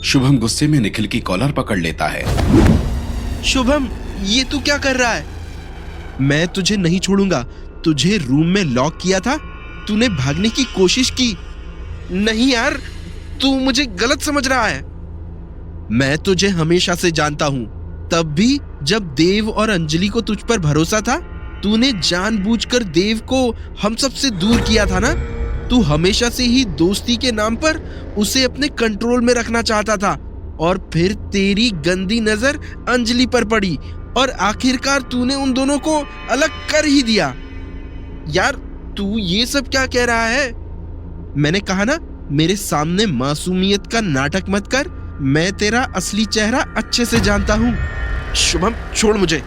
शुभम गुस्से में निखिल की कॉलर पकड़ लेता है। शुभम, ये तू क्या कर रहा है? मैं तुझे नहीं छोड़ूंगा। तुझे रूम में लॉक किया था, तूने भागने की कोशिश की। नहीं यार, तू मुझे गलत समझ रहा है। मैं तुझे हमेशा से जानता हूं, तब भी जब देव और अंजलि को तुझ पर भरोसा था, तूने जानबूझकर देव को हम सबसे दूर किया था ना। तू हमेशा से ही दोस्ती के नाम पर उसे अपने कंट्रोल में रखना चाहता था, और फिर तेरी गंदी नजर अंजलि पर पड़ी और आखिरकार तूने उन दोनों को अलग कर ही दिया। यार, तू ये सब क्या कह रहा है? मैंने कहा ना, मेरे सामने मासूमियत का नाटक मत कर। मैं तेरा असली चेहरा अच्छे से जानता हूं। शुभम, छोड़ मुझे।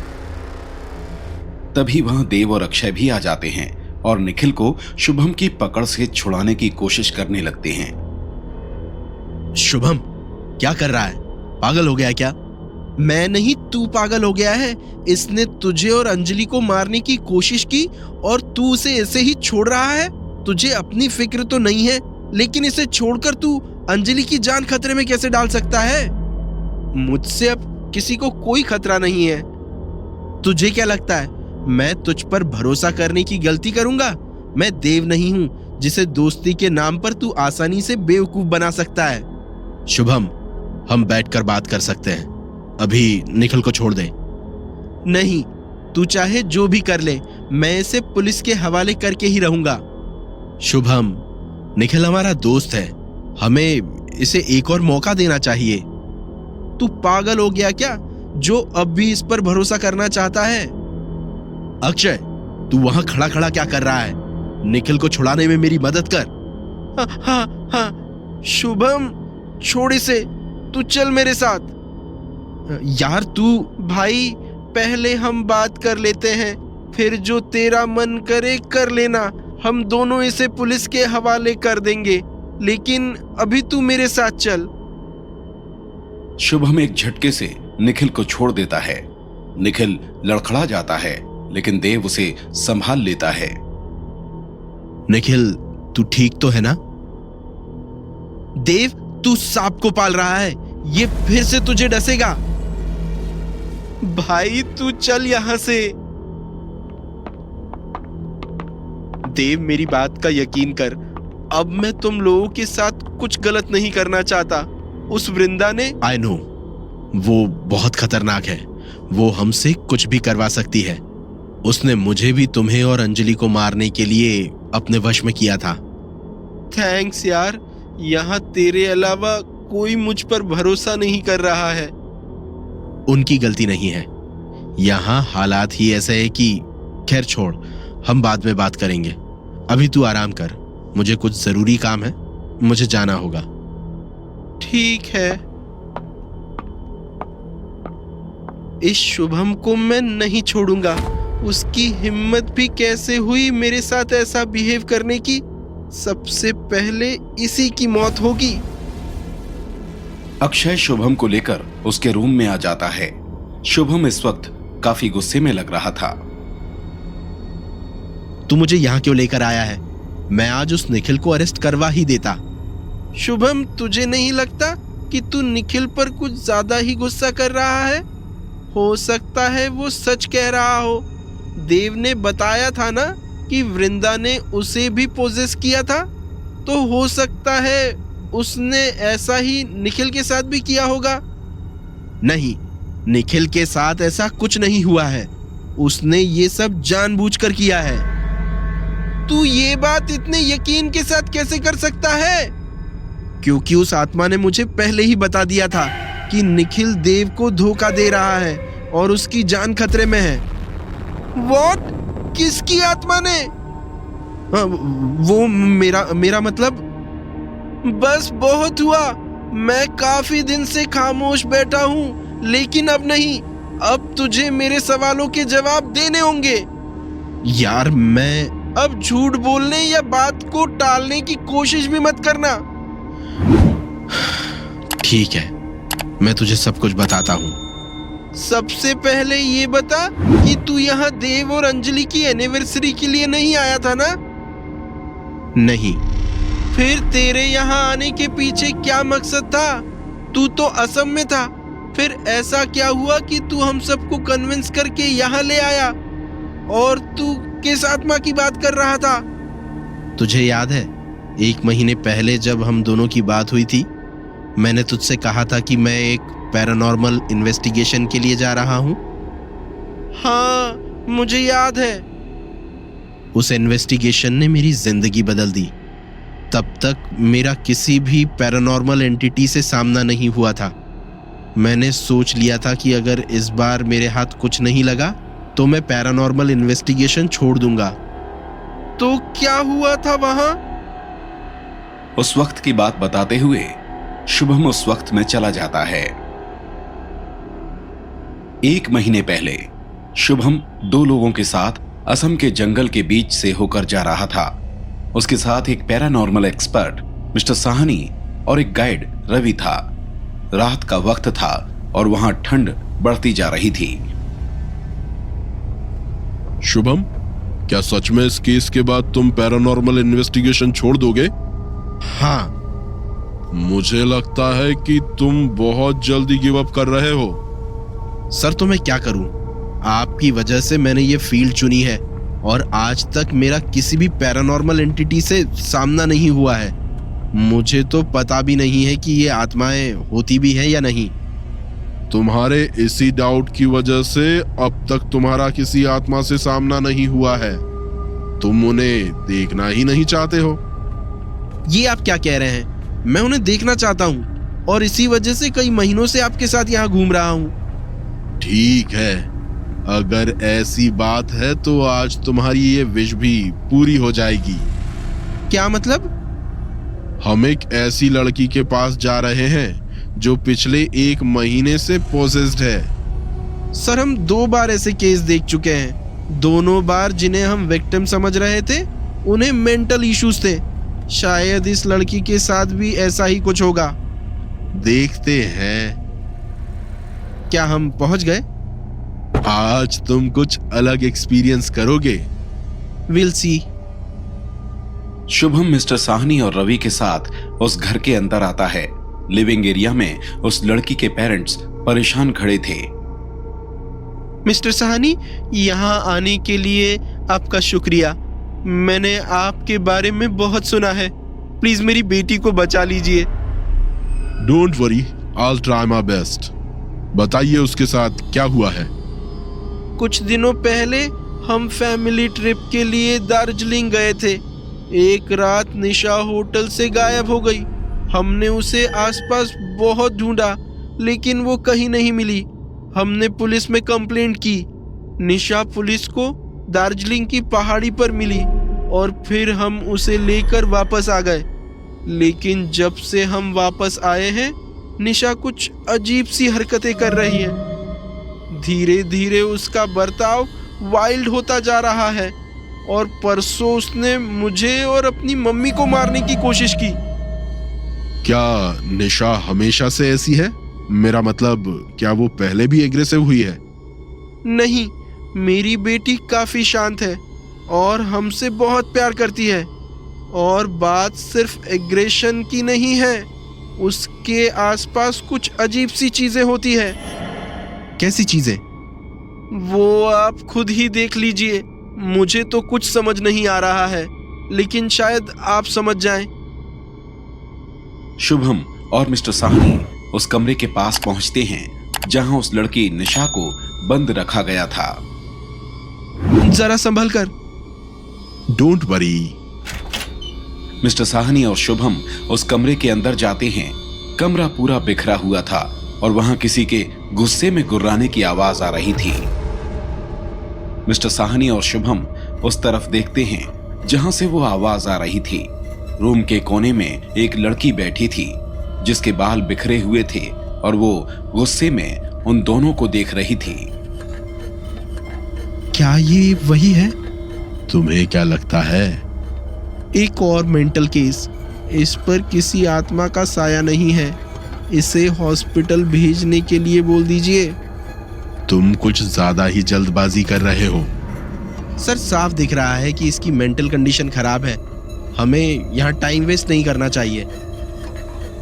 तभी वहां देव और अक्षय भी आ जाते हैं और निखिल को शुभम की पकड़ से छुड़ाने की कोशिश करने लगते हैं। शुभम, क्या कर रहा है? पागल हो गया क्या? मैं नहीं, तू पागल हो गया है। इसने तुझे और अंजलि को मारने की कोशिश की और तू उसे ऐसे ही छोड़ रहा है। तुझे अपनी फिक्र तो नहीं है, लेकिन इसे छोड़कर तू अंजलि की जान खतरे में कैसे डाल सकता है? मुझसे अब किसी को कोई खतरा नहीं है। तुझे क्या लगता है मैं तुझ पर भरोसा करने की गलती करूंगा? मैं देव नहीं हूं जिसे दोस्ती के नाम पर तू आसानी से बेवकूफ बना सकता है। शुभम, हम बैठकर बात कर सकते हैं। अभी निखिल को छोड़ दे। नहीं, तू चाहे जो भी कर ले, मैं इसे पुलिस के हवाले करके ही रहूंगा। शुभम, निखिल हमारा दोस्त है, हमें इसे एक और मौका देना चाहिए। तू पागल हो गया क्या जो अब भी इस पर भरोसा करना चाहता है? अक्षय, तू वहां खड़ा खड़ा क्या कर रहा है? निखिल को छुड़ाने में मेरी मदद कर। हाँ, शुभम, छोड़ इसे, तू चल मेरे साथ। यार तू, भाई, पहले हम बात कर लेते हैं, फिर जो तेरा मन करे कर लेना। हम दोनों इसे पुलिस के हवाले कर देंगे, लेकिन अभी तू मेरे साथ चल। शुभम एक झटके से निखिल को छोड़ देता है। निखिल लड़खड़ा जाता है, लेकिन देव उसे संभाल लेता है। निखिल, तू ठीक तो है ना? देव, तू सांप को पाल रहा है, ये फिर से तुझे डसेगा। भाई तू चल यहां से। देव, मेरी बात का यकीन कर, अब मैं तुम लोगों के साथ कुछ गलत नहीं करना चाहता। उस वृंदा ने, आई नो, वो बहुत खतरनाक है। वो हमसे कुछ भी करवा सकती है। उसने मुझे भी तुम्हें और अंजलि को मारने के लिए अपने वश में किया था। थैंक्स यार, यहाँ तेरे अलावा कोई मुझ पर भरोसा नहीं कर रहा है। उनकी गलती नहीं है, यहाँ हालात ही ऐसे है कि खैर छोड़, हम बाद में बात करेंगे। अभी तू आराम कर, मुझे कुछ जरूरी काम है, मुझे जाना होगा। ठीक है। इस शुभम को मैं नहीं छोड़ूंगा। उसकी हिम्मत भी कैसे हुई मेरे साथ ऐसा बिहेव करने की? सबसे पहले इसी की मौत होगी। अक्षय शुभम को लेकर उसके रूम में आ जाता है। शुभम इस वक्त काफी गुस्से में लग रहा था। तू मुझे यहाँ क्यों लेकर आया है? मैं आज उस निखिल को अरेस्ट करवा ही देता। शुभम, तुझे नहीं लगता कि तू निखिल पर कुछ ज्यादा ही गुस्सा कर रहा है? हो सकता है वो सच कह रहा हो। देव ने बताया था ना कि वृंदा ने उसे भी पोजेस किया था, तो हो सकता है उसने ऐसा ही निखिल के साथ भी किया होगा। नहीं, निखिल के साथ ऐसा कुछ नहीं हुआ है। उसने ये सब जानबूझकर किया है। तू ये बात इतने यकीन के साथ कैसे कर सकता है? क्योंकि उस आत्मा ने मुझे पहले ही बता दिया था कि निखिल देव को धोखा दे रहा है और उसकी जान खतरे में है। What? किसकी आत्मा ने? वो मेरा मतलब। बस बहुत हुआ। मैं काफी दिन से खामोश बैठा हूँ, लेकिन अब नहीं। अब तुझे मेरे सवालों के जवाब देने होंगे। यार, मैं अब झूठ बोलने या बात को टालने की कोशिश भी मत करना। ठीक है, मैं तुझे सब कुछ बताता हूँ। सबसे पहले ये बता कि तू यहाँ देव और अंजलि की एनिवर्सरी के लिए नहीं आया था ना? नहीं। फिर तेरे यहाँ आने के पीछे क्या मकसद था? तू तो असम में था, फिर ऐसा क्या हुआ कि तू हम सबको कन्विंस करके यहाँ ले आया और तू किस आत्मा की बात कर रहा था? तुझे याद है 1 महीने पहले जब हम दोनों की बात हुई थी, मैंने तुझसे कहा था कि मैं एक पैरानॉर्मल इन्वेस्टिगेशन के लिए जा रहा हूँ। हाँ, मुझे याद है। उस इन्वेस्टिगेशन ने मेरी जिंदगी बदल दी। तब तक मेरा किसी भी पैरानॉर्मल एंटिटी से सामना नहीं हुआ था। मैंने सोच लिया था कि अगर इस बार मेरे हाथ कुछ नहीं लगा तो मैं पैरानॉर्मल इन्वेस्टिगेशन छोड़ दूंगा। तो क्या हुआ था वहां? उस वक्त की बात बताते हुए शुभम उस वक्त में चला जाता है। 1 महीने पहले शुभम 2 लोगों के साथ असम के जंगल के बीच से होकर जा रहा था। उसके साथ एक पैरानॉर्मल एक्सपर्ट मिस्टर साहनी और एक गाइड रवि था। रात का वक्त था और वहां ठंड बढ़ती जा रही थी। शुभम, क्या सच में इस केस के बाद तुम पैरानॉर्मल इन्वेस्टिगेशन छोड़ दोगे? हाँ। मुझे लगता है कि तुम बहुत जल्दी गिव अप कर रहे हो। सर, तो मैं क्या करूं? आपकी वजह से मैंने ये फील्ड चुनी है और आज तक मेरा किसी भी पैरानॉर्मल एंटिटी से सामना नहीं हुआ है। मुझे तो पता भी नहीं है कि ये आत्माएं होती भी हैं या नहीं। तुम्हारे इसी डाउट की वजह से अब तक तुम्हारा किसी आत्मा से सामना नहीं हुआ है। तुम उन्हें देखना ही नहीं चाहते हो। ये आप क्या कह रहे हैं? मैं उन्हें देखना चाहता हूँ और इसी वजह से कई महीनों से आपके साथ यहाँ घूम रहा हूँ। ठीक है, अगर ऐसी बात है तो आज तुम्हारी ये विश भी पूरी हो जाएगी। क्या मतलब? हम एक ऐसी लड़की के पास जा रहे हैं जो पिछले 1 महीने से पोसेस्ड है। सर, हम 2 बार ऐसे केस देख चुके हैं। दोनों बार जिन्हें हम विक्टिम समझ रहे थे उन्हें मेंटल इश्यूज थे। शायद इस लड़की के साथ भी ऐसा ही कुछ होगा। देखते हैं। क्या हम पहुंच गए? आज तुम कुछ अलग एक्सपीरियंस करोगे। Will see. Shubham mister Sahni और रवि के साथ उस घर के अंदर आता है। लिविंग एरिया में उस लड़की के पेरेंट्स परेशान खड़े थे। मिस्टर साहनी, यहाँ आने के लिए आपका शुक्रिया। मैंने आपके बारे में बहुत सुना है। प्लीज मेरी बेटी को बचा लीजिए। Don't worry, I'll try my best। बताइए उसके साथ क्या हुआ है। कुछ दिनों पहले हम फैमिली ट्रिप के लिए दार्जिलिंग गए थे। एक रात निशा होटल से गायब हो गई। हमने उसे आसपास बहुत ढूंढा लेकिन वो कहीं नहीं मिली। हमने पुलिस में कंप्लेंट की। निशा पुलिस को दार्जिलिंग की पहाड़ी पर मिली और फिर हम उसे लेकर वापस आ गए। लेकिन जब से हम वापस आए हैं निशा कुछ अजीब सी हरकतें कर रही है। धीरे धीरे उसका बर्ताव वाइल्ड होता जा रहा है और परसों उसने मुझे और अपनी मम्मी को मारने की कोशिश की। क्या निशा हमेशा से ऐसी है? मेरा मतलब, क्या वो पहले भी एग्रेसिव हुई है? नहीं, मेरी बेटी काफी शांत है और हमसे बहुत प्यार करती है। और बात सिर्फ एग्रेशन की नहीं है, उसके आसपास कुछ अजीब सी चीजें होती है। कैसी चीजें? वो आप खुद ही देख लीजिए। मुझे तो कुछ समझ नहीं आ रहा है, लेकिन शायद आप समझ जाएं। शुभम और मिस्टर साहनी उस कमरे के पास पहुंचते हैं जहां उस लड़की निशा को बंद रखा गया था। जरा संभल कर। Don't worry. मिस्टर साहनी और शुभम उस कमरे के अंदर जाते हैं। कमरा पूरा बिखरा हुआ था और वहां किसी के गुस्से में गुर्राने की आवाज आ रही थी। मिस्टर साहनी और शुभम उस तरफ देखते हैं जहां से वो आवाज आ रही थी। रूम के कोने में एक लड़की बैठी थी जिसके बाल बिखरे हुए थे और वो गुस्से में उन दोनों को देख रही थी। क्या ये वही है? तुम्हें क्या लगता है? एक और मेंटल केस। इस पर किसी आत्मा का साया नहीं है। इसे हॉस्पिटल भेजने के लिए बोल दीजिए। तुम कुछ ज्यादा ही जल्दबाजी कर रहे हो। सर, साफ दिख रहा है कि इसकी मेंटल कंडीशन खराब है। हमें यहाँ टाइम वेस्ट नहीं करना चाहिए।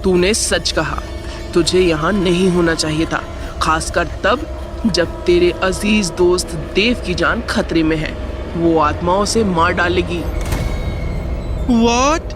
तूने सच कहा। तुझे यहाँ नहीं होना चाहिए था, खासकर तब जब तेरे अजीज दोस्त देव की जान खतरे में है। वो आत्माओं से मार डालेगी। व्हाट?